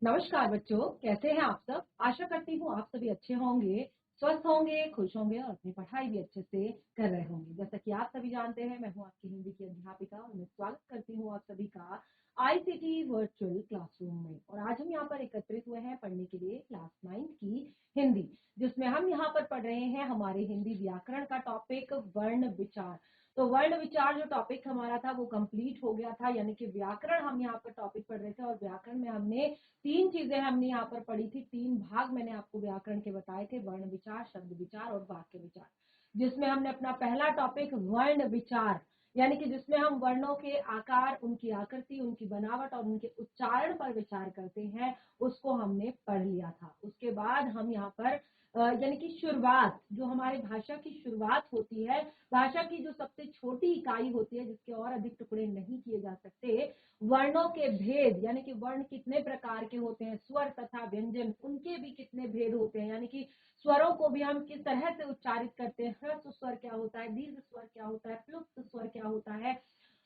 नमस्कार बच्चों, कैसे हैं आप सब। आशा करती हूँ आप सभी अच्छे होंगे, स्वस्थ होंगे, खुश होंगे और अपनी पढ़ाई भी अच्छे से कर रहे होंगे। जैसा कि आप सभी जानते हैं, मैं हूँ आपकी हिंदी की अध्यापिका और मैं स्वागत करती हूँ आप सभी का आईसीटी वर्चुअल क्लासरूम में। और आज हम यहाँ पर एकत्रित हुए हैं पढ़ने के लिए क्लास 9 की हिंदी, जिसमें हम यहाँ पर पढ़ रहे हैं हमारे हिंदी व्याकरण का टॉपिक वर्ण विचार। तो वर्ण विचार जो टॉपिक हमारा था वो कंप्लीट हो गया था, यानी कि व्याकरण हम यहाँ पर टॉपिक पढ़ रहे थे और व्याकरण में हमने तीन चीजें हमने यहाँ पर पढ़ी थी। तीन भाग मैंने आपको व्याकरण के बताए थे, वर्ण विचार, शब्द विचार और वाक्य विचार, जिसमें हमने अपना पहला टॉपिक वर्ण विचार, यानी कि जिसमें हम वर्णों के आकार, उनकी आकृति, उनकी बनावट और उनके उच्चारण पर विचार करते हैं, उसको हमने पढ़ लिया था। उसके बाद हम यहाँ पर यानी कि शुरुआत, जो हमारे भाषा की शुरुआत होती है, भाषा की जो सबसे छोटी इकाई होती है जिसके और अधिक टुकड़े नहीं किए जा सकते, वर्णों के भेद, यानी कि वर्ण कितने प्रकार के होते हैं, स्वर तथा व्यंजन उनके भी कितने भेद होते हैं, यानी कि स्वरों को भी हम किस तरह से उच्चारित करते हैं, ह्रस्व स्वर क्या होता है, दीर्घ स्वर क्या होता है, प्लुप्त स्वर क्या होता है,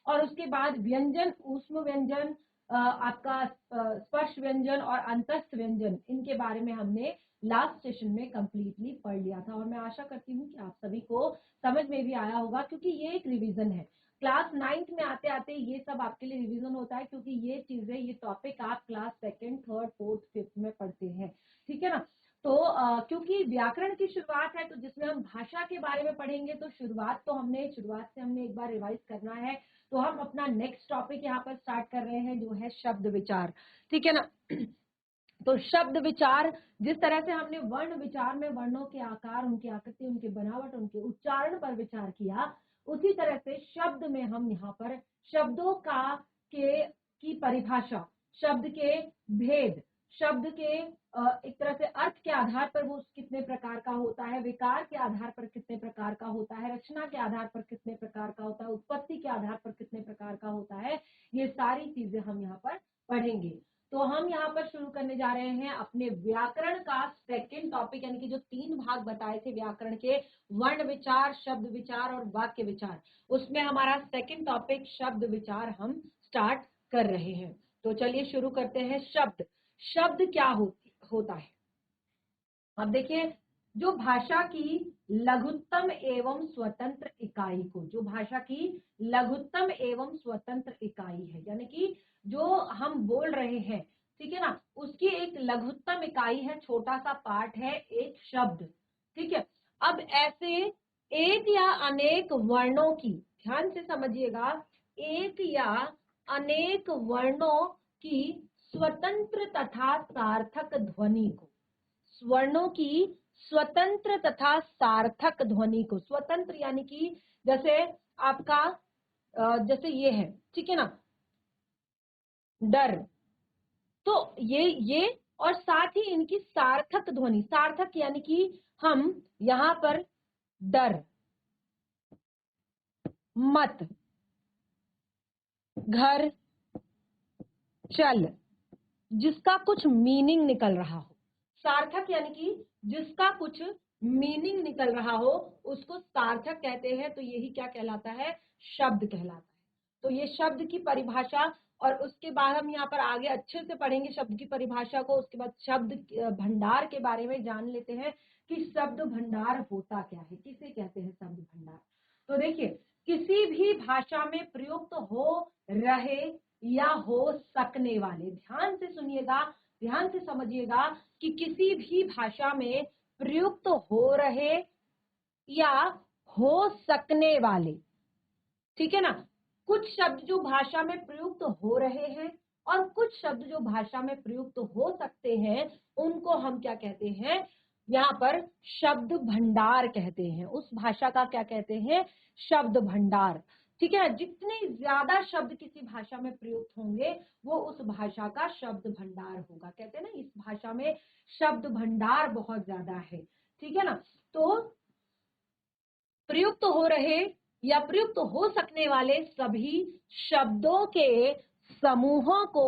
और उसके बाद व्यंजन, ऊष्म व्यंजन, आपका स्पर्श व्यंजन और अंतस्थ व्यंजन, इनके बारे में हमने लास्ट सेशन में कंप्लीटली पढ़ लिया था। और मैं आशा करती हूँ कि आप सभी को समझ में भी आया होगा, क्योंकि ये एक रिवीजन है। क्लास 9th में आते आते ये सब आपके लिए रिवीजन होता है, क्योंकि ये चीजें, ये टॉपिक आप class 2nd, 3rd, 4th, 5th में पढ़ते हैं, ठीक है ना। तो क्योंकि व्याकरण की शुरुआत है, तो जिसमें हम भाषा के बारे में पढ़ेंगे, तो शुरुआत से हमने एक बार रिवाइज करना है। तो हम अपना नेक्स्ट टॉपिक यहाँ पर स्टार्ट कर रहे हैं, जो है शब्द विचार, ठीक है ना। तो शब्द विचार, जिस तरह से हमने वर्ण विचार में वर्णों के आकार, उनकी आकृति, उनके बनावट, उनके उच्चारण पर विचार किया, उसी तरह से शब्द में हम यहाँ पर शब्दों का के की परिभाषा, शब्द के भेद, शब्द के एक तरह से अर्थ के आधार पर वो कितने प्रकार का होता है, विकार के आधार पर कितने प्रकार का होता है, रचना के आधार पर कितने प्रकार का होता है, उत्पत्ति के आधार पर कितने प्रकार का होता है, ये सारी चीजें हम यहाँ पर पढ़ेंगे। तो हम यहाँ पर शुरू करने जा रहे हैं अपने व्याकरण का सेकंड टॉपिक, यानी कि जो तीन भाग बताए थे व्याकरण के, वर्ण विचार, शब्द विचार और वाक्य विचार, उसमें हमारा सेकंड टॉपिक शब्द विचार हम स्टार्ट कर रहे हैं। तो चलिए शुरू करते हैं। शब्द, शब्द क्या होता है। अब देखिए, जो भाषा की लघुत्तम एवं स्वतंत्र इकाई को, जो भाषा की लघुत्तम एवं स्वतंत्र इकाई है, यानी कि जो हम बोल रहे हैं, ठीक है ना, उसकी एक लघुत्तम इकाई है, छोटा सा पार्ट है एक शब्द, ठीक है। अब ऐसे एक या अनेक वर्णों की, ध्यान से समझिएगा, एक या अनेक वर्णों की स्वतंत्र तथा सार्थक ध्वनि को, स्वर्णों की स्वतंत्र तथा सार्थक ध्वनि को, स्वतंत्र यानी कि जैसे आपका जैसे ये है, ठीक है ना, डर, तो ये और साथ ही इनकी सार्थक ध्वनि, सार्थक यानी कि हम यहां पर डर, मत, घर, चल, जिसका कुछ मीनिंग निकल रहा हो, सार्थक यानी कि जिसका कुछ मीनिंग निकल रहा हो, उसको सार्थक कहते हैं। तो यही क्या कहलाता है, शब्द कहलाता है। तो ये शब्द की परिभाषा, और उसके बाद हम यहाँ पर आगे अच्छे से पढ़ेंगे शब्द की परिभाषा को। उसके बाद शब्द भंडार के बारे में जान लेते हैं कि शब्द भंडार होता क्या है, किसे कहते हैं शब्द भंडार। तो देखिए, किसी भी भाषा में प्रयुक्त हो रहे या हो सकने वाले, ध्यान से सुनिएगा, ध्यान से समझिएगा, कि किसी भी भाषा में प्रयुक्त हो रहे या हो सकने वाले, ठीक है ना। कुछ शब्द जो भाषा में प्रयुक्त हो रहे हैं और कुछ शब्द जो भाषा में प्रयुक्त हो सकते हैं, उनको हम क्या कहते हैं, यहाँ पर शब्द भंडार कहते हैं। उस भाषा का क्या कहते हैं, शब्द भंडार, ठीक है। जितने ज्यादा शब्द किसी भाषा में प्रयुक्त होंगे, वो उस भाषा का शब्द भंडार होगा। कहते हैं ना, इस भाषा में शब्द भंडार बहुत ज्यादा है, ठीक है ना। तो प्रयुक्त हो रहे या प्रयुक्त हो सकने वाले सभी शब्दों के समूहों को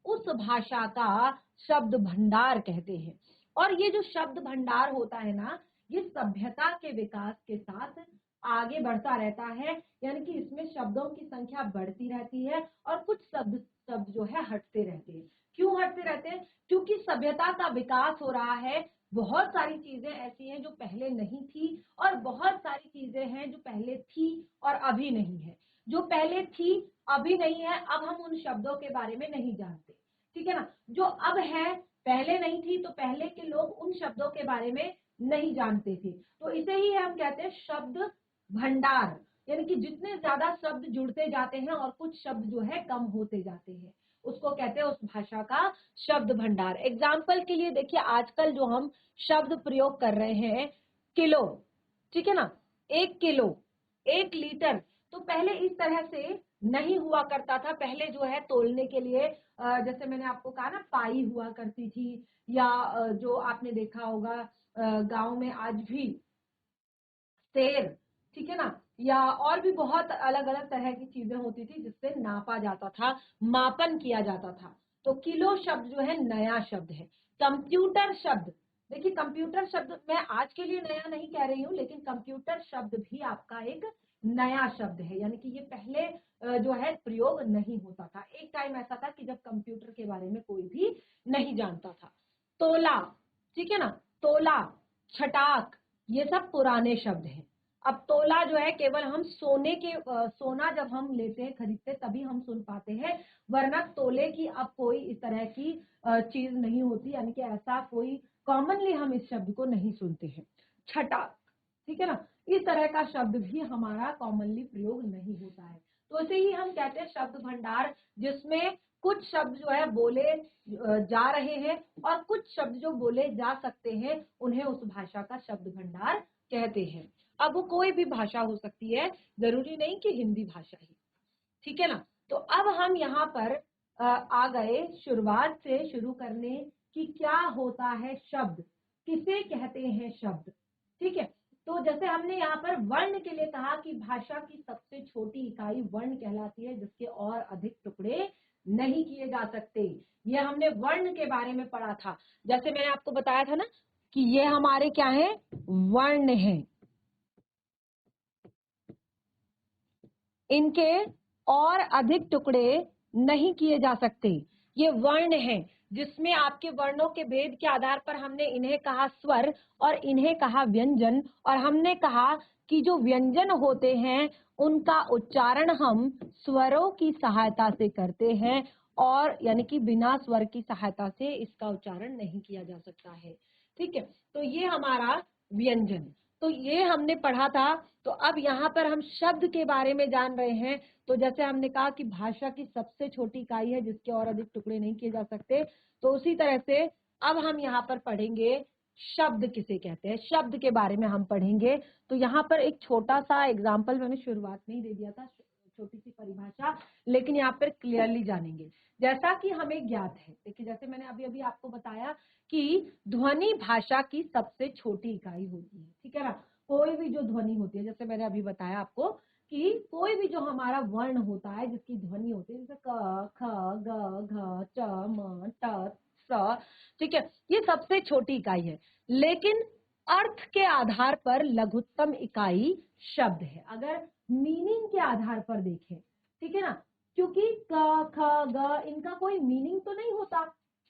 उस भाषा का शब्द भंडार कहते हैं। और ये जो शब्द भंडार होता है ना, ये सभ्यता के विकास के साथ आगे बढ़ता रहता है, यानी कि इसमें शब्दों की संख्या बढ़ती रहती है और कुछ शब्द शब्द जो है हटते रहते हैं। क्यों हटते रहते हैं, सभ्यता का विकास हो रहा है, बहुत सारी चीजें ऐसी हैं जो पहले नहीं थी और बहुत सारी चीजें हैं जो पहले थी और अभी नहीं है। जो पहले थी अभी नहीं है, अब हम उन शब्दों के बारे में नहीं जानते, ठीक है ना। जो अब है पहले नहीं थी, तो पहले के लोग उन शब्दों के बारे में नहीं जानते थे। तो इसे ही हम कहते हैं शब्द भंडार, यानी कि जितने ज्यादा शब्द जुड़ते जाते हैं और कुछ शब्द जो है कम होते जाते हैं, उसको कहते हैं उस भाषा का शब्द भंडार। एग्जाम्पल के लिए देखिए, आजकल जो हम शब्द प्रयोग कर रहे हैं, किलो, ठीक है ना, 1 किलो, 1 लीटर, तो पहले इस तरह से नहीं हुआ करता था। पहले जो है तोलने के लिए जैसे मैंने आपको कहा ना, पाई हुआ करती थी, या जो आपने देखा होगा गांव में आज भी सेर, ठीक है ना, या और भी बहुत अलग अलग तरह की चीजें होती थी जिससे नापा जाता था, मापन किया जाता था। तो किलो शब्द जो है नया शब्द है। कंप्यूटर शब्द, देखिए कंप्यूटर शब्द मैं आज के लिए नया नहीं कह रही हूँ, लेकिन कंप्यूटर शब्द भी आपका एक नया शब्द है, यानी कि ये पहले जो है प्रयोग नहीं होता था। एक टाइम ऐसा था कि जब कंप्यूटर के बारे में कोई भी नहीं जानता था। तोला, ठीक है ना, तोला, छटाक, ये सब पुराने शब्द हैं। अब तोला जो है केवल हम सोने के सोना जब हम लेते हैं, खरीदते, तभी हम सुन पाते हैं, वरना तोले की अब कोई इस तरह की चीज नहीं होती, यानी कि ऐसा कोई कॉमनली हम इस शब्द को नहीं सुनते हैं। छटा, ठीक है ना, इस तरह का शब्द भी हमारा कॉमनली प्रयोग नहीं होता है। तो इसे ही हम कहते हैं शब्द भंडार, जिसमें कुछ शब्द जो है बोले जा रहे हैं और कुछ शब्द जो बोले जा सकते हैं, उन्हें उस भाषा का शब्द भंडार कहते हैं। अब वो कोई भी भाषा हो सकती है, जरूरी नहीं कि हिंदी भाषा ही, ठीक है ना। तो अब हम यहाँ पर आ गए शुरुआत से शुरू करने कि क्या होता है शब्द, किसे कहते हैं शब्द, ठीक है। तो जैसे हमने यहाँ पर वर्ण के लिए कहा कि भाषा की सबसे छोटी इकाई वर्ण कहलाती है, जिसके और अधिक टुकड़े नहीं किए जा सकते। ये हमने वर्ण के बारे में पढ़ा था। जैसे मैंने आपको बताया था ना कि ये हमारे क्या है, वर्ण है, इनके और अधिक टुकड़े नहीं किए जा सकते। ये वर्ण हैं, जिसमें आपके वर्णों के भेद के आधार पर हमने इन्हें कहा स्वर और इन्हें कहा व्यंजन। और हमने कहा कि जो व्यंजन होते हैं उनका उच्चारण हम स्वरों की सहायता से करते हैं, और यानी कि बिना स्वर की सहायता से इसका उच्चारण नहीं किया जा सकता है, ठीक है। तो ये हमारा व्यंजन, तो ये हमने पढ़ा था। तो अब यहाँ पर हम शब्द के बारे में जान रहे हैं। तो जैसे हमने कहा कि भाषा की सबसे छोटी इकाई है जिसके और अधिक टुकड़े नहीं किए जा सकते, तो उसी तरह से अब हम यहाँ पर पढ़ेंगे शब्द किसे कहते हैं, शब्द के बारे में हम पढ़ेंगे। तो यहाँ पर एक छोटा सा एग्जाम्पल मैंने शुरुआत में ही दे दिया था, छोटी सी परिभाषा, लेकिन यहाँ पर क्लियरली जानेंगे। जैसा कि हमें ज्ञात है, देखिए जैसे मैंने अभी अभी आपको बताया कि ध्वनि भाषा की सबसे छोटी इकाई होती है, ठीक है ना। कोई भी जो ध्वनि होती है, जैसे मैंने अभी बताया आपको कि कोई भी जो हमारा वर्ण होता है जिसकी ध्वनि होती है, जैसे क, ख, ग, घ, च, म, ट, स, ठीक है, ये सबसे छोटी इकाई है। लेकिन अर्थ के आधार पर लघुत्तम इकाई शब्द है, अगर मीनिंग के आधार पर देखें, ठीक है ना, क्योंकि क, ख, ग इनका कोई मीनिंग तो नहीं होता,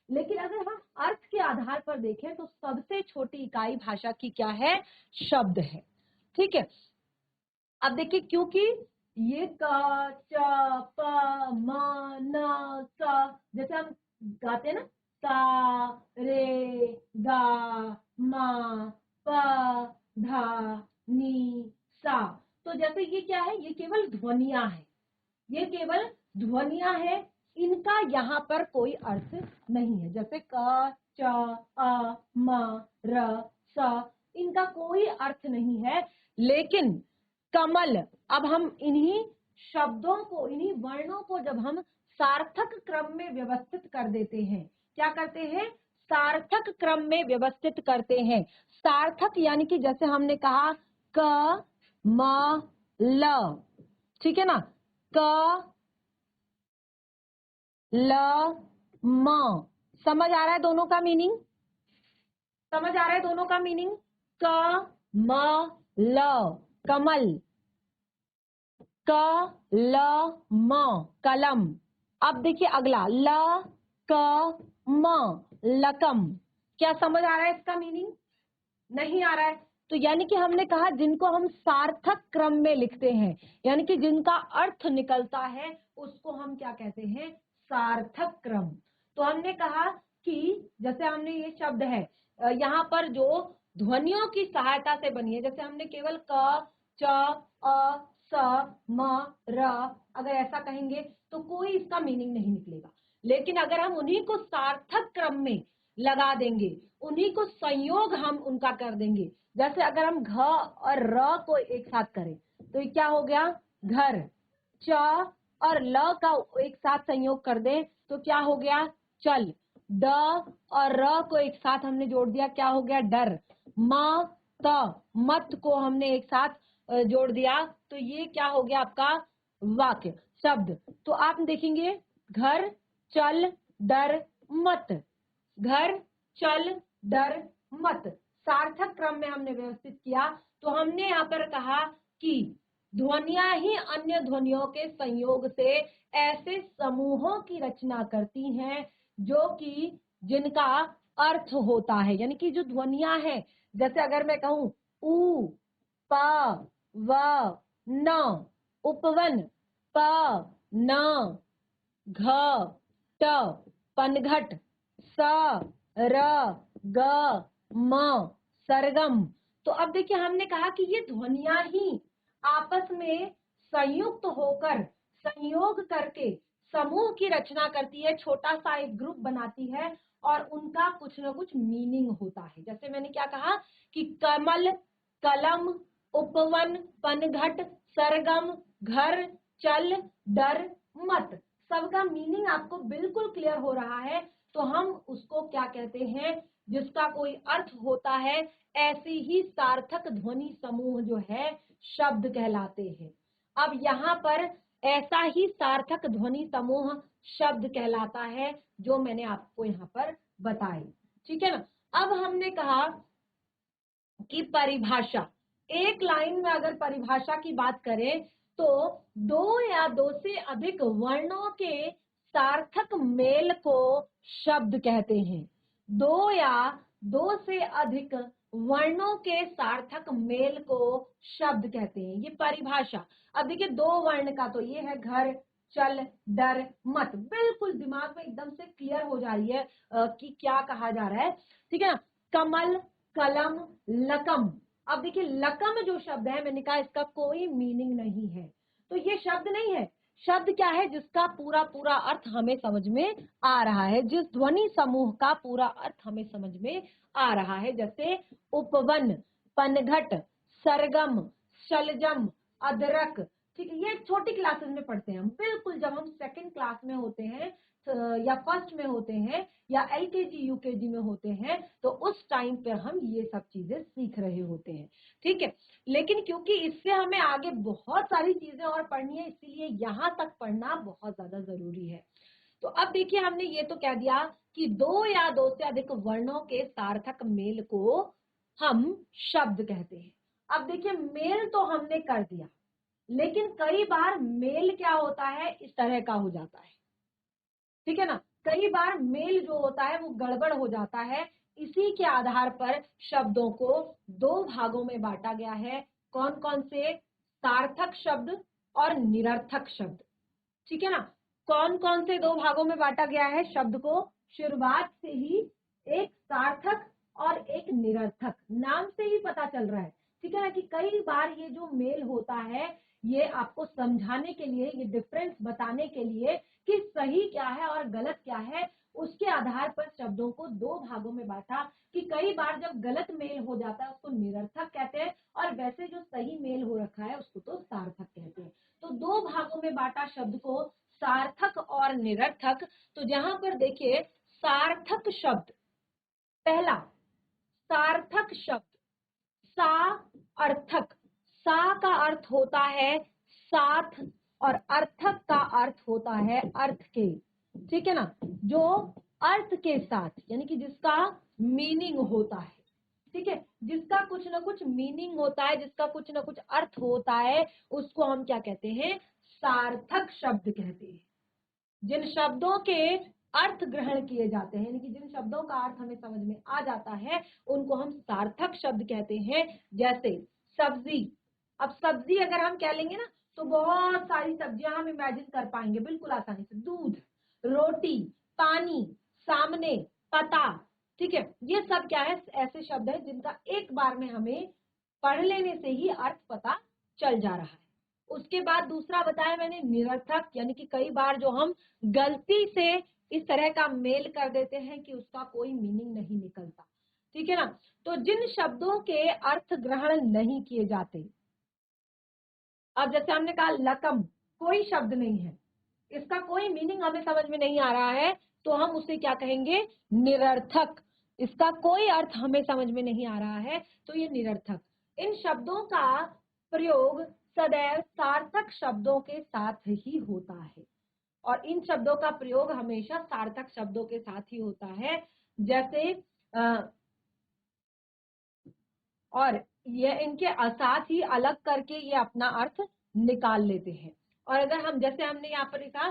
लेकिन अगर हम अर्थ के आधार पर देखें तो सबसे छोटी इकाई भाषा की क्या है, शब्द है, ठीक है। अब देखिए, क्योंकि ये क, च, प, म, न, स, जैसे हम गाते हैं ना, सा, रे, गा, मा, प, धा, नी, सा, तो जैसे ये क्या है, ये केवल ध्वनियां है, ये केवल ध्वनियां है, इनका यहाँ पर कोई अर्थ नहीं है। जैसे क, च, अ, म, र, स, इनका कोई अर्थ नहीं है। लेकिन कमल, अब हम इन्हीं शब्दों को, इन्हीं वर्णों को जब हम सार्थक क्रम में व्यवस्थित कर देते हैं, क्या करते हैं, सार्थक क्रम में व्यवस्थित करते हैं। सार्थक यानी कि जैसे हमने कहा क, म, ल, ठीक है ना, क, ल, म, समझ आ रहा है दोनों का मीनिंग, समझ आ रहा है दोनों का मीनिंग, क, म, ल, कमल, क, ल, म, कलम। अब देखिए अगला ल, क, म, लकम। क्या समझ आ रहा है इसका मीनिंग? नहीं आ रहा है? तो यानी कि हमने कहा जिनको हम सार्थक क्रम में लिखते हैं, यानी कि जिनका अर्थ निकलता है, उसको हम क्या कहते हैं? सार्थक क्रम। तो हमने कहा कि जैसे हमने ये शब्द है यहाँ पर जो ध्वनियों की सहायता से बनी है, जैसे हमने केवल क, च, अ, स, म, र अगर ऐसा कहेंगे तो कोई इसका मीनिंग नहीं निकलेगा। लेकिन अगर हम उन्हीं को सार्थक क्रम में लगा देंगे, उन्हीं को संयोग हम उनका कर देंगे, जैसे अगर हम घ और र को एक साथ करें तो ये क्या हो गया? घर। च और ल का एक साथ संयोग कर दें तो क्या हो गया? चल। ड और र को एक साथ हमने जोड़ दिया, क्या हो गया? डर। म, त, मत को हमने एक साथ जोड़ दिया तो ये क्या हो गया आपका? वाक्य, शब्द। तो आप देखेंगे घर, चल, डर, मत। घर, चल, डर, मत, सार्थक क्रम में हमने व्यवस्थित किया। तो हमने यहाँ पर कहा कि ध्वनियां ही अन्य ध्वनियों के संयोग से ऐसे समूहों की रचना करती हैं जो कि जिनका अर्थ होता है, यानी कि जो ध्वनियां हैं, जैसे अगर मैं कहूं उ, प, व, न, उपवन, प, न, घ, ट, पनघट, स, र, ग, म, सरगम। तो अब देखिए हमने कहा कि ये ध्वनियां ही आपस में संयुक्त होकर, संयोग करके समूह की रचना करती है, छोटा सा एक ग्रुप बनाती है और उनका कुछ ना कुछ मीनिंग होता है। जैसे मैंने क्या कहा कि कमल, कलम, उपवन, पनघट, सरगम, घर, चल, डर, मत, सबका मीनिंग आपको बिल्कुल क्लियर हो रहा है। तो हम उसको क्या कहते हैं? जिसका कोई अर्थ होता है, ऐसी ही सार्थक ध्वनि समूह जो है शब्द कहलाते हैं। अब यहाँ पर ऐसा ही सार्थक ध्वनि समूह शब्द कहलाता है जो मैंने आपको यहाँ पर बताई। ठीक है ना? अब हमने कहा कि परिभाषा, एक लाइन में अगर परिभाषा की बात करें तो दो या दो से अधिक वर्णों के सार्थक मेल को शब्द कहते हैं। दो या दो से अधिक वर्णों के सार्थक मेल को शब्द कहते हैं, ये परिभाषा। अब देखिए दो वर्ण का तो ये है घर, चल, डर, मत, बिल्कुल दिमाग में एकदम से क्लियर हो जा रही है कि क्या कहा जा रहा है। ठीक है ना? कमल, कलम, लकम। अब देखिए लकम जो शब्द है, मैंने कहा इसका कोई मीनिंग नहीं है, तो ये शब्द नहीं है। शब्द क्या है? जिसका पूरा पूरा अर्थ हमें समझ में आ रहा है, जिस ध्वनि समूह का पूरा अर्थ हमें समझ में आ रहा है, जैसे उपवन, पनघट, सरगम, शलजम, अदरक। ठीक है, ये छोटी क्लासेस में पढ़ते हैं हम, बिल्कुल जब हम सेकंड क्लास में होते हैं या फर्स्ट में होते हैं या एलकेजी यूकेजी में होते हैं, तो उस टाइम पे हम ये सब चीजें सीख रहे होते हैं। ठीक है, लेकिन क्योंकि इससे हमें आगे बहुत सारी चीजें और पढ़नी है, इसीलिए यहाँ तक पढ़ना बहुत ज्यादा जरूरी है। तो अब देखिए हमने ये तो कह दिया कि दो या दो से अधिक वर्णों के सार्थक मेल को हम शब्द कहते हैं। अब देखिए मेल तो हमने कर दिया, लेकिन कई बार मेल क्या होता है? इस तरह का हो जाता है। ठीक है ना? कई बार मेल जो होता है वो गड़बड़ हो जाता है। इसी के आधार पर शब्दों को दो भागों में बांटा गया है। कौन कौन से? सार्थक शब्द और निरर्थक शब्द। ठीक है ना? कौन कौन से दो भागों में बांटा गया है शब्द को? शुरुआत से ही एक सार्थक और एक निरर्थक, नाम से ही पता चल रहा है। ठीक है ना? कि कई बार ये जो मेल होता है, ये आपको समझाने के लिए, ये डिफरेंस बताने के लिए कि सही क्या है और गलत क्या है, उसके आधार पर शब्दों को दो भागों में बांटा कि कई बार जब गलत मेल हो जाता है उसको निरर्थक कहते हैं और वैसे जो सही मेल हो रखा है उसको तो सार्थक कहते हैं। तो दो भागों में बांटा शब्द को, सार्थक और निरर्थक। तो जहां पर देखिए सार्थक शब्द, पहला सार्थक शब्द सा अर्थक। सा का अर्थ होता है साथ और अर्थक का अर्थ होता है अर्थ के। ठीक है ना? जो अर्थ के साथ, यानी कि जिसका मीनिंग होता है। ठीक है, जिसका कुछ ना कुछ मीनिंग होता है, जिसका कुछ ना कुछ अर्थ होता है, उसको हम क्या कहते हैं? सार्थक शब्द कहते हैं। जिन शब्दों के अर्थ ग्रहण किए जाते हैं, यानी कि जिन शब्दों का अर्थ हमें समझ में आ जाता है उनको हम सार्थक शब्द कहते हैं। जैसे सब्जी, अब सब्जी अगर हम कह लेंगे ना तो बहुत सारी सब्जियां हम इमेजिन कर पाएंगे बिल्कुल आसानी से। दूध, रोटी, पानी, सामने, पता, ठीक है, ये सब क्या है, ऐसे शब्द है जिनका एक बार में हमें पढ़ लेने से ही अर्थ पता चल जा रहा है। उसके बाद दूसरा बताया मैंने निरर्थक, यानी कि कई बार जो हम गलती से इस तरह का मेल कर देते हैं कि उसका कोई मीनिंग नहीं निकलता, ठीक है ना। तो जिन शब्दों के अर्थ ग्रहण नहीं किए जाते, अब जैसे हमने कहा लकम, कोई शब्द नहीं है, इसका कोई मीनिंग हमें समझ में नहीं आ रहा है, तो हम उसे क्या कहेंगे, निरर्थक। इसका कोई अर्थ हमें समझ में नहीं आ रहा है तो ये निरर्थक। इन शब्दों का प्रयोग सदैव सार्थक शब्दों के साथ ही होता है, और इन शब्दों का प्रयोग हमेशा सार्थक शब्दों के साथ ही होता है। जैसे और ये इनके साथ ही अलग करके ये अपना अर्थ निकाल लेते हैं। और अगर हम, जैसे हमने यहाँ पर लिखा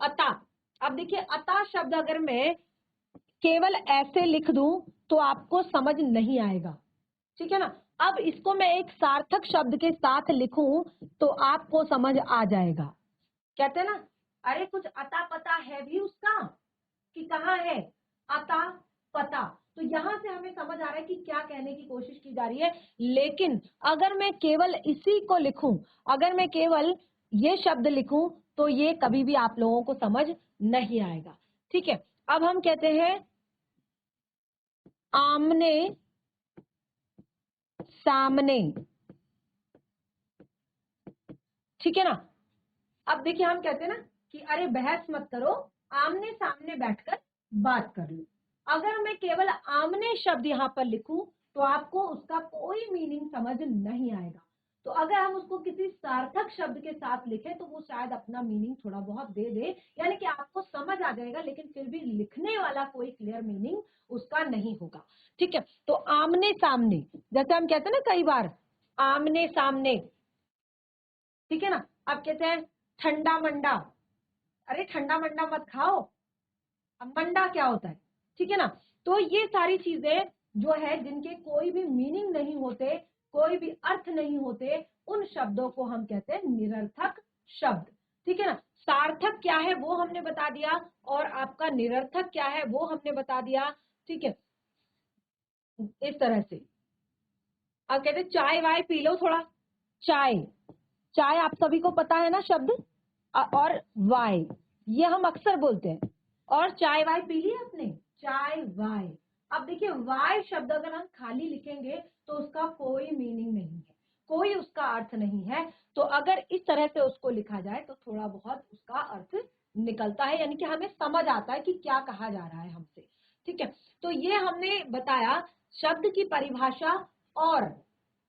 अता, अब देखिए अता शब्द अगर मैं केवल ऐसे लिख दूं तो आपको समझ नहीं आएगा, ठीक है ना। अब इसको मैं एक सार्थक शब्द के साथ लिखूं तो आपको समझ आ जाएगा। कहते हैं ना, अरे कुछ अता पता है भी उसका कि कहाँ है अता पता, तो यहां से हमें समझ आ रहा है कि क्या कहने की कोशिश की जा रही है। लेकिन अगर मैं केवल इसी को लिखूं, अगर मैं केवल ये शब्द लिखूं तो ये कभी भी आप लोगों को समझ नहीं आएगा, ठीक है। अब हम कहते हैं आमने सामने, ठीक है ना। अब देखिए हम कहते हैं ना कि अरे बहस मत करो, आमने सामने बैठकर बात कर लो। अगर मैं केवल आमने शब्द यहाँ पर लिखूं तो आपको उसका कोई मीनिंग समझ नहीं आएगा। तो अगर हम उसको किसी सार्थक शब्द के साथ लिखें तो वो शायद अपना मीनिंग थोड़ा बहुत दे दे, यानी कि आपको समझ आ जाएगा, लेकिन फिर भी लिखने वाला कोई क्लियर मीनिंग उसका नहीं होगा, ठीक है। तो आमने सामने, जैसे हम कहते हैं ना कई बार आमने सामने, ठीक है ना। अब कहते हैं ठंडा मंडा, अरे ठंडा मंडा मत खाओ, अब मंडा क्या होता है, ठीक है ना। तो ये सारी चीजें जो है जिनके कोई भी मीनिंग नहीं होते, कोई भी अर्थ नहीं होते, उन शब्दों को हम कहते हैं निरर्थक शब्द, ठीक है ना। सार्थक क्या है वो हमने बता दिया, और आपका निरर्थक क्या है वो हमने बता दिया, ठीक है। इस तरह से अब कहते हैं चाय वाय पी लो थोड़ा, चाय, चाय आप सभी को पता है ना शब्द, और वाय ये हम अक्सर बोलते हैं, और चाय वाय पी ली आपने, चाय वाय। अब देखिए वाय शब्द अगर हम खाली लिखेंगे तो उसका कोई मीनिंग नहीं है, कोई उसका अर्थ नहीं है। तो अगर इस तरह से उसको लिखा जाए तो थोड़ा बहुत उसका अर्थ निकलता है, यानी कि हमें समझ आता है कि क्या कहा जा रहा है हमसे, ठीक है। तो ये हमने बताया शब्द की परिभाषा, और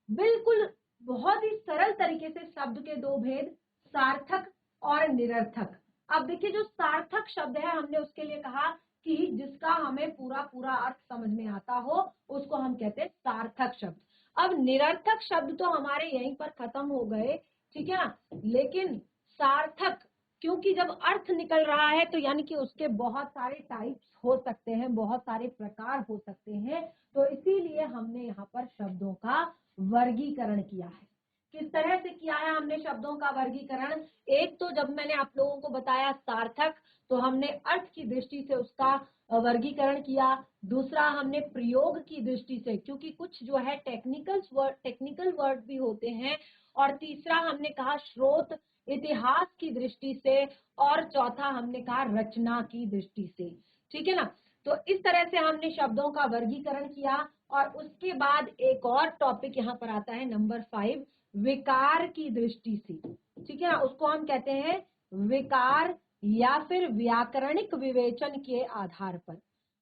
बिल्कुल बहुत ही सरल तरीके से शब्द के दो भेद, सार्थक और निरर्थक। अब देखिए जो सार्थक शब्द है हमने उसके लिए कहा कि जिसका हमें पूरा पूरा अर्थ समझ में आता हो उसको हम कहते हैं सार्थक शब्द। अब निरर्थक शब्द तो हमारे यहीं पर खत्म हो गए, ठीक है ना। लेकिन सार्थक, क्योंकि जब अर्थ निकल रहा है तो यानी कि उसके बहुत सारे टाइप्स हो सकते हैं, बहुत सारे प्रकार हो सकते हैं, तो इसीलिए हमने यहाँ पर शब्दों का वर्गीकरण किया है। किस तरह से किया है हमने शब्दों का वर्गीकरण, एक तो जब मैंने आप लोगों को बताया सार्थक तो हमने अर्थ की दृष्टि से उसका वर्गीकरण किया, दूसरा हमने प्रयोग की दृष्टि से, क्योंकि कुछ जो है टेक्निकल वर्ड भी होते हैं, और तीसरा हमने कहा स्रोत इतिहास की दृष्टि से, और चौथा हमने कहा रचना की दृष्टि से, ठीक है ना। तो इस तरह से हमने शब्दों का वर्गीकरण किया, और उसके बाद एक और टॉपिक यहाँ पर आता है नंबर 5, विकार की दृष्टि से, ठीक है ना। उसको हम कहते हैं विकार, या फिर व्याकरणिक विवेचन के आधार पर,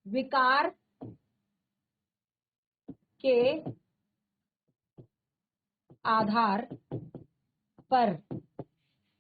विकार के आधार पर,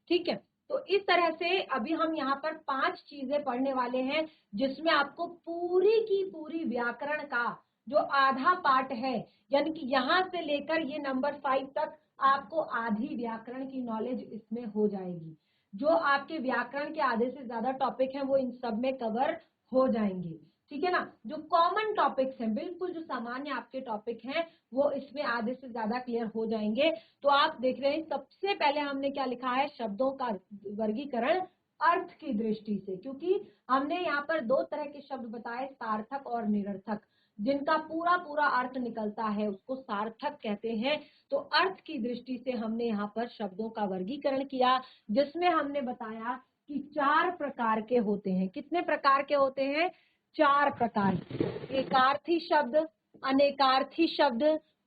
ठीक है। तो इस तरह से अभी हम यहाँ पर 5 चीजें पढ़ने वाले हैं, जिसमें आपको पूरी की पूरी व्याकरण का जो आधा पार्ट है, यानी कि यहाँ से लेकर ये नंबर 5 तक आपको आधी व्याकरण की नॉलेज इसमें हो जाएगी। जो आपके व्याकरण के आधे से ज्यादा टॉपिक हैं वो इन सब में कवर हो जाएंगे, ठीक है ना। जो कॉमन टॉपिक्स हैं, बिल्कुल जो सामान्य आपके टॉपिक हैं, वो इसमें आधे से ज्यादा क्लियर हो जाएंगे। तो आप देख रहे हैं सबसे पहले हमने क्या लिखा है, शब्दों का वर्गीकरण अर्थ की दृष्टि से, क्योंकि हमने यहाँ पर दो तरह के शब्द बताए, सार्थक और निरर्थक। जिनका पूरा पूरा अर्थ निकलता है उसको सार्थक कहते हैं। तो अर्थ की दृष्टि से हमने यहाँ पर शब्दों का वर्गीकरण किया, जिसमें हमने बताया कि 4 प्रकार के होते हैं। कितने प्रकार के होते हैं? 4 प्रकार। एकार्थी शब्द, अनेकार्थी शब्द,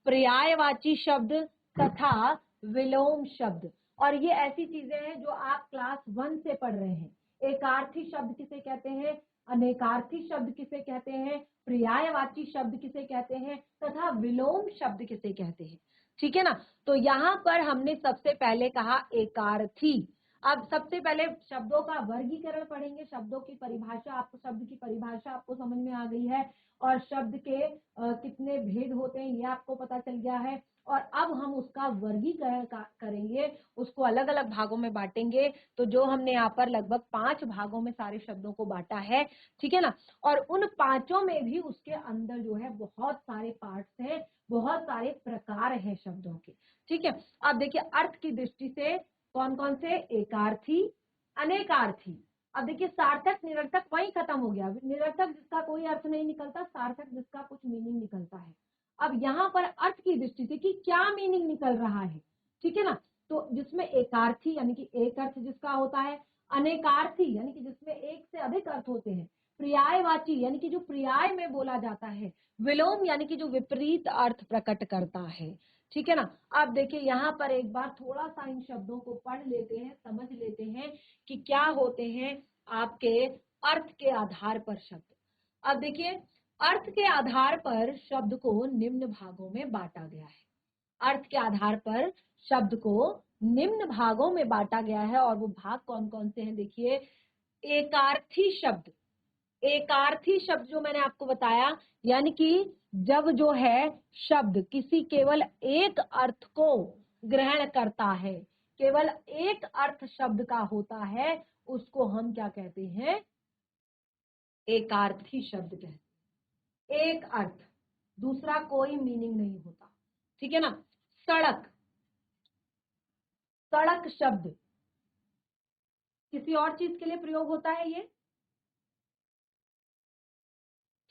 पर्यायवाची शब्द तथा विलोम शब्द। और ये ऐसी चीजें हैं जो आप क्लास 1 से पढ़ रहे हैं। एकार्थी शब्द किसे कहते हैं, अनेकार्थी शब्द किसे कहते हैं, पर्यायवाची शब्द किसे कहते हैं तथा विलोम शब्द किसे कहते हैं, ठीक है ना। तो यहाँ पर हमने सबसे पहले कहा एकार्थी। अब सबसे पहले शब्दों का वर्गीकरण पढ़ेंगे, शब्दों की परिभाषा, आपको शब्द की परिभाषा आपको समझ में आ गई है, और शब्द के कितने भेद होते हैं ये आपको पता चल गया है। और अब हम उसका वर्गीकरण करेंगे, उसको अलग अलग भागों में बांटेंगे। तो जो हमने यहाँ पर लगभग 5 भागों में सारे शब्दों को बांटा है, ठीक है ना। और उन 5 में भी उसके अंदर जो है बहुत सारे पार्ट्स हैं, बहुत सारे प्रकार हैं शब्दों के, ठीक है। अब देखिए अर्थ की दृष्टि से कौन कौन से, एकार्थी, अनेकार्थी। अब देखिए सार्थक निरर्थक वहीं खत्म हो गया, निरर्थक जिसका कोई अर्थ नहीं निकलता, सार्थक जिसका कुछ मीनिंग निकलता है। अब यहाँ पर अर्थ की दृष्टि से कि क्या मीनिंग निकल रहा है, ठीक है ना। तो जिसमें एकार्थी यानी कि एक अर्थ जिसका होता है, अनेकार्थी यानी कि जिसमें एक से अधिक अर्थ होते हैं, पर्यायवाची यानी कि जो पर्याय में बोला जाता है, विलोम यानी कि जो विपरीत अर्थ प्रकट करता है, ठीक है ना। अब देखिए यहाँ पर एक बार थोड़ा सा इन शब्दों को पढ़ लेते हैं, समझ लेते हैं कि क्या होते हैं आपके अर्थ के आधार पर शब्द। अब देखिए अर्थ के आधार पर शब्द को निम्न भागों में बांटा गया है। अर्थ के आधार पर शब्द को निम्न भागों में बांटा गया है, और वो भाग कौन कौन से हैं देखिए। एकार्थी शब्द, एकार्थी शब्द जो मैंने आपको बताया, यानी कि जब जो है शब्द किसी केवल एक अर्थ को ग्रहण करता है, केवल एक अर्थ शब्द का होता है, उसको हम क्या कहते हैं, एकार्थी शब्द कहते हैं। एक अर्थ, दूसरा कोई मीनिंग नहीं होता, ठीक है ना। सड़क, सड़क शब्द किसी और चीज के लिए प्रयोग होता है। ये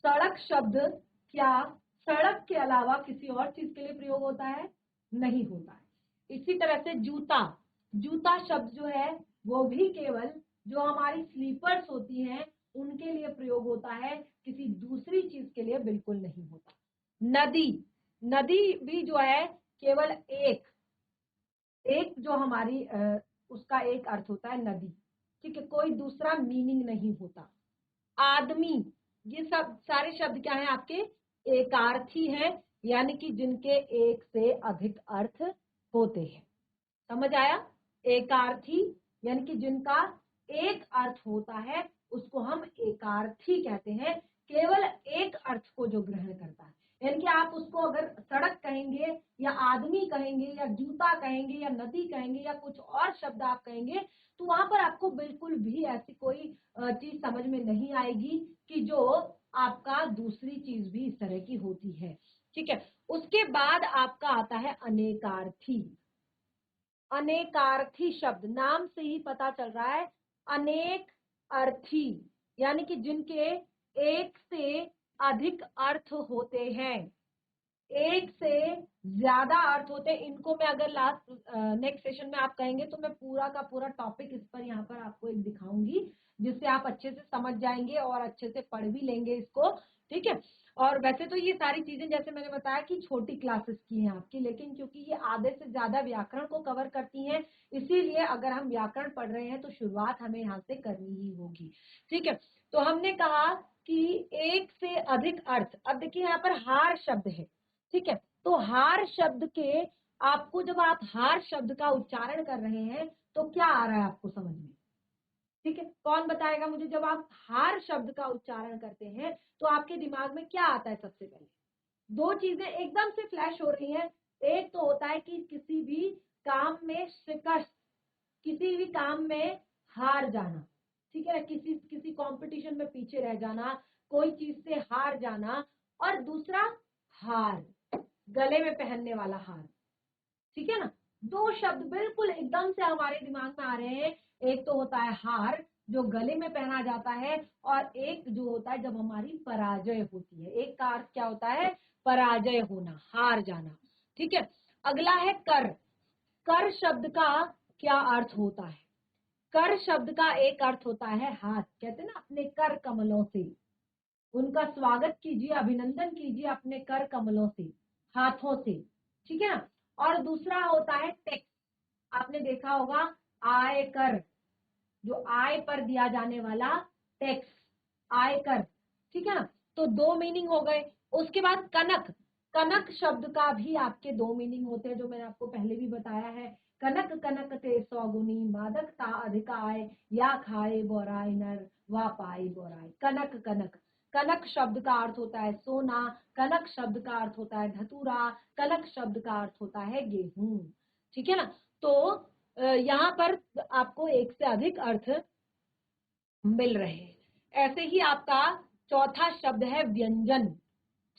सड़क शब्द क्या सड़क के अलावा किसी और चीज के लिए प्रयोग होता है? नहीं होता है। इसी तरह से जूता, जूता शब्द जो है वो भी केवल जो हमारी स्लीपर्स होती हैं उनके लिए प्रयोग होता है, किसी दूसरी चीज के लिए बिल्कुल नहीं होता। नदी, नदी भी जो है केवल एक एक जो हमारी उसका एक अर्थ होता है नदी, ठीक है, कोई दूसरा मीनिंग नहीं होता। आदमी, ये सब सारे शब्द क्या है आपके, एकार्थी हैं, यानी कि जिनके एक से अधिक अर्थ होते हैं। समझ आया? एकार्थी यानी कि जिनका एक अर्थ होता है उसको हम एकार्थी कहते हैं, केवल एक अर्थ को जो ग्रहण करता है। यानी कि आप उसको अगर सड़क कहेंगे या आदमी कहेंगे या जूता कहेंगे या नदी कहेंगे या कुछ और शब्द आप कहेंगे, तो वहां पर आपको बिल्कुल भी ऐसी कोई चीज समझ में नहीं आएगी कि जो आपका दूसरी चीज भी इस तरह की होती है, ठीक है। उसके बाद आपका आता है अनेकार्थी। अनेकार्थी शब्द नाम से ही पता चल रहा है, अनेक अर्थी यानी कि जिनके एक से अधिक अर्थ होते हैं, एक से ज्यादा अर्थ होते हैं। इनको मैं अगर लास्ट नेक्स्ट सेशन में आप कहेंगे तो मैं पूरा का पूरा टॉपिक इस पर यहाँ पर आपको एक दिखाऊंगी, जिससे आप अच्छे से समझ जाएंगे और अच्छे से पढ़ भी लेंगे इसको, ठीक है। और वैसे तो ये सारी चीजें जैसे मैंने बताया कि छोटी क्लासेस की हैं आपकी, लेकिन क्योंकि ये आधे से ज्यादा व्याकरण को कवर करती हैं, इसीलिए अगर हम व्याकरण पढ़ रहे हैं तो शुरुआत हमें यहाँ से करनी ही होगी, ठीक है। तो हमने कहा कि एक से अधिक अर्थ। अब देखिए यहाँ पर हार शब्द है, ठीक है। तो हार शब्द के आपको जब आप हार शब्द का उच्चारण कर रहे हैं तो क्या आ रहा है आपको समझ में, ठीक है। कौन बताएगा मुझे, जब आप हार शब्द का उच्चारण करते हैं तो आपके दिमाग में क्या आता है? सबसे पहले दो चीजें एकदम से फ्लैश हो रही हैं। एक तो होता है कि किसी भी काम में शिकस्त, किसी भी काम में हार जाना, ठीक है, किसी कंपटीशन में पीछे रह जाना, कोई चीज से हार जाना। और दूसरा हार, गले में पहनने वाला हार, ठीक है ना। दो शब्द बिल्कुल एकदम से हमारे दिमाग में आ रहे हैं। एक तो होता है हार जो गले में पहना जाता है, और एक जो होता है जब हमारी पराजय होती है। एक का अर्थ क्या होता है? पराजय होना, हार जाना, ठीक है। अगला है कर। कर शब्द का क्या अर्थ होता है? कर शब्द का एक अर्थ होता है हाथ, कहते हैं ना अपने कर कमलों से उनका स्वागत कीजिए, अभिनंदन कीजिए अपने कर कमलों से, हाथों से, ठीक है ना। और दूसरा होता है टैक्स। आपने देखा होगा आय कर, जो आय पर दिया जाने वाला टैक्स, आय कर, ठीक है ना। तो दो मीनिंग हो गए। उसके बाद कनक। कनक शब्द का भी आपके दो मीनिंग होते हैं, जो मैंने आपको पहले भी बताया है। कनक कनक ते सौगुनी, मादकता अधिकाय, या खाए बोराय नर, वा पाए बोराय। कनक कनक, कनक शब्द का अर्थ होता है सोना, कनक शब्द का अर्थ होता है धतूरा, कनक शब्द का अर्थ होता है गेहूं, ठीक है ना। तो यहाँ पर आपको एक से अधिक अर्थ मिल रहे हैं। ऐसे ही आपका चौथा शब्द है व्यंजन,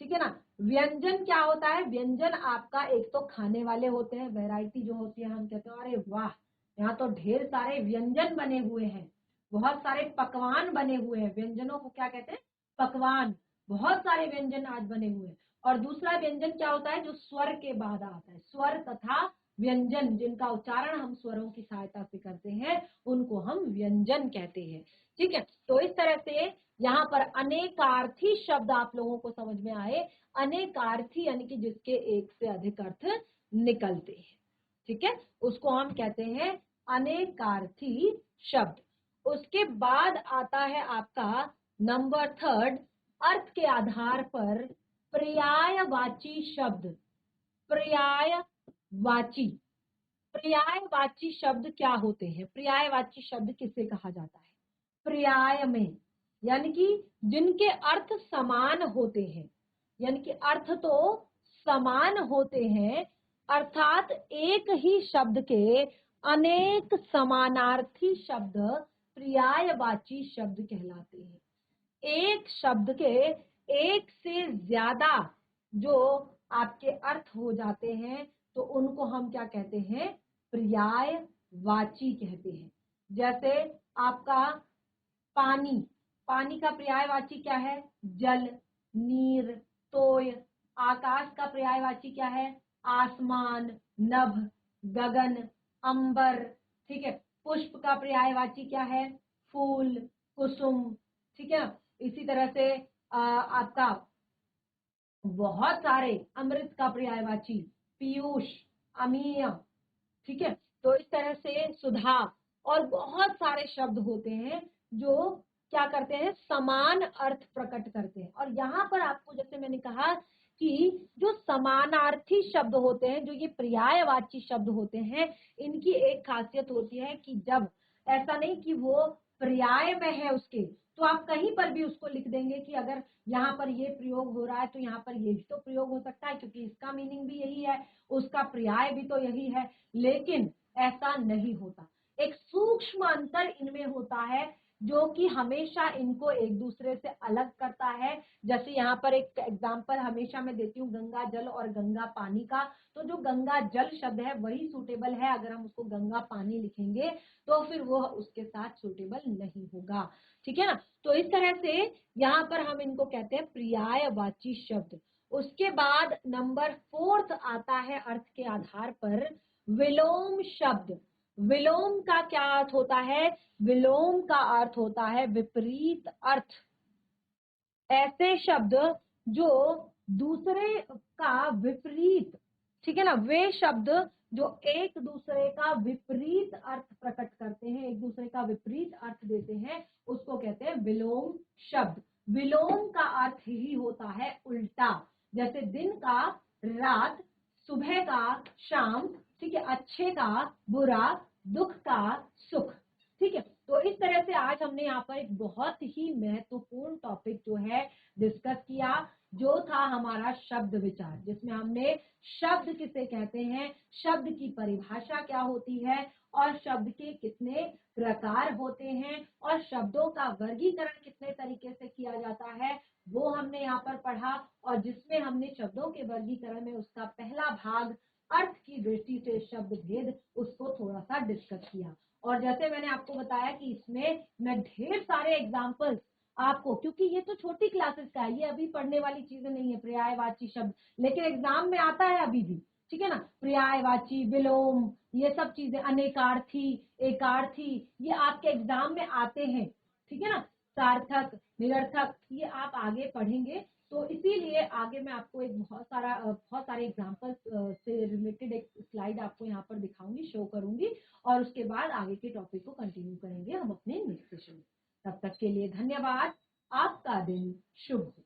ठीक है ना। व्यंजन क्या होता है? व्यंजन आपका एक तो खाने वाले होते हैं, वैरायटी जो होती है, हम कहते हैं अरे वाह यहाँ तो ढेर सारे व्यंजन बने हुए हैं, बहुत सारे पकवान बने हुए हैं। व्यंजनों को क्या कहते हैं? पकवान। बहुत सारे व्यंजन आज बने हुए हैं। और दूसरा व्यंजन क्या होता है? जो स्वर के बाद आता है। स्वर तथा व्यंजन, जिनका उच्चारण हम स्वरों की सहायता से करते हैं, उनको हम व्यंजन कहते हैं, ठीक है। तो इस तरह से यहाँ पर अनेकार्थी शब्द आप लोगों को समझ में आए। अनेकार्थी यानी कि जिसके एक से अधिक अर्थ निकलते हैं, ठीक है, उसको हम कहते हैं अनेकार्थी शब्द। उसके बाद आता है आपका नंबर थर्ड, अर्थ के आधार पर पर्यायवाची शब्द। पर्यायवाची, पर्यायवाची शब्द क्या होते हैं? पर्यायवाची शब्द किसे कहा जाता है? पर्याय में, यानी कि जिनके अर्थ समान होते हैं, यानी कि अर्थ तो समान होते हैं, अर्थात एक ही शब्द के अनेक समानार्थी शब्द पर्यायवाची शब्द कहलाते हैं। एक शब्द के एक से ज्यादा जो आपके अर्थ हो जाते हैं, तो उनको हम क्या कहते हैं? पर्यायवाची कहते हैं। जैसे आपका पानी, पानी का पर्यायवाची क्या है? जल, नीर, तोय। आकाश का पर्यायवाची क्या है? आसमान, नभ, गगन, अंबर, ठीक है। पुष्प का पर्यायवाची क्या है? फूल, कुसुम, ठीक है। इसी तरह से आपका बहुत सारे, अमृत का पर्यायवाची पीयूष, अमीय, ठीक है। तो इस तरह से सुधा, और बहुत सारे शब्द होते हैं जो क्या करते हैं? समान अर्थ प्रकट करते हैं। और यहाँ पर आपको, जैसे मैंने कहा कि जो समानार्थी शब्द होते हैं, जो ये पर्यायवाची शब्द होते हैं, इनकी एक खासियत होती है कि जब, ऐसा नहीं कि वो पर्याय में है उसके, तो आप कहीं पर भी उसको लिख देंगे कि अगर यहाँ पर ये प्रयोग हो रहा है तो यहाँ पर ये भी तो प्रयोग हो सकता है, क्योंकि इसका मीनिंग भी यही है, उसका पर्याय भी तो यही है। लेकिन ऐसा नहीं होता। एक सूक्ष्म अंतर इनमें होता है जो कि हमेशा इनको एक दूसरे से अलग करता है। जैसे यहाँ पर एक एग्जांपल हमेशा मैं देती हूँ, गंगा जल और गंगा पानी का। तो जो गंगा जल शब्द है वही सूटेबल है, अगर हम उसको गंगा पानी लिखेंगे तो फिर वो उसके साथ सूटेबल नहीं होगा, ठीक है ना। तो इस तरह से यहाँ पर हम इनको कहते हैं पर्यायवाची शब्द। उसके बाद नंबर फोर्थ आता है अर्थ के आधार पर विलोम शब्द। विलोम का क्या अर्थ होता है? विलोम का अर्थ होता है विपरीत अर्थ। ऐसे शब्द जो दूसरे का विपरीत, ठीक है ना, वे शब्द जो एक दूसरे का विपरीत अर्थ प्रकट करते हैं, एक दूसरे का विपरीत अर्थ देते हैं, उसको कहते हैं विलोम शब्द। विलोम का अर्थ ही होता है उल्टा। जैसे दिन का रात, सुबह का शाम, ठीक है, अच्छे का बुरा, दुख का सुख, ठीक है। तो इस तरह से आज हमने यहाँ पर एक बहुत ही महत्वपूर्ण टॉपिक जो है डिस्कस किया, जो था हमारा शब्द विचार, जिसमें हमने शब्द किसे कहते हैं, शब्द की परिभाषा क्या होती है और शब्द के कितने प्रकार होते हैं और शब्दों का वर्गीकरण कितने तरीके से किया जाता है, वो हमने यहाँ पर पढ़ा। और जिसमें हमने शब्दों के वर्गीकरण में उसका पहला भाग अर्थ की दृष्टि से शब्द भेद, उसको थोड़ा सा डिस्कस किया। और जैसे मैंने आपको बताया कि इसमें मैं ढेर सारे एग्जाम्पल्स आपको, क्योंकि ये तो छोटी क्लासेस का है, ये अभी पढ़ने वाली चीजें नहीं है पर्यायवाची शब्द, लेकिन एग्जाम में आता है अभी भी, ठीक है ना। पर्यायवाची, विलोम, ये सब चीजें, अनेकार्थी, एकार्थी, ये आपके एग्जाम में आते हैं, ठीक है ना। सार्थक, निरर्थक, ये आप आगे पढ़ेंगे। तो इसीलिए आगे मैं आपको एक बहुत सारे एग्जाम्पल्स से रिलेटेड एक स्लाइड आपको यहाँ पर दिखाऊंगी, शो करूंगी, और उसके बाद आगे के टॉपिक को कंटिन्यू करेंगे हम अपने नेक्स्ट सेशन में। तब तक के लिए धन्यवाद। आपका दिन शुभ हो।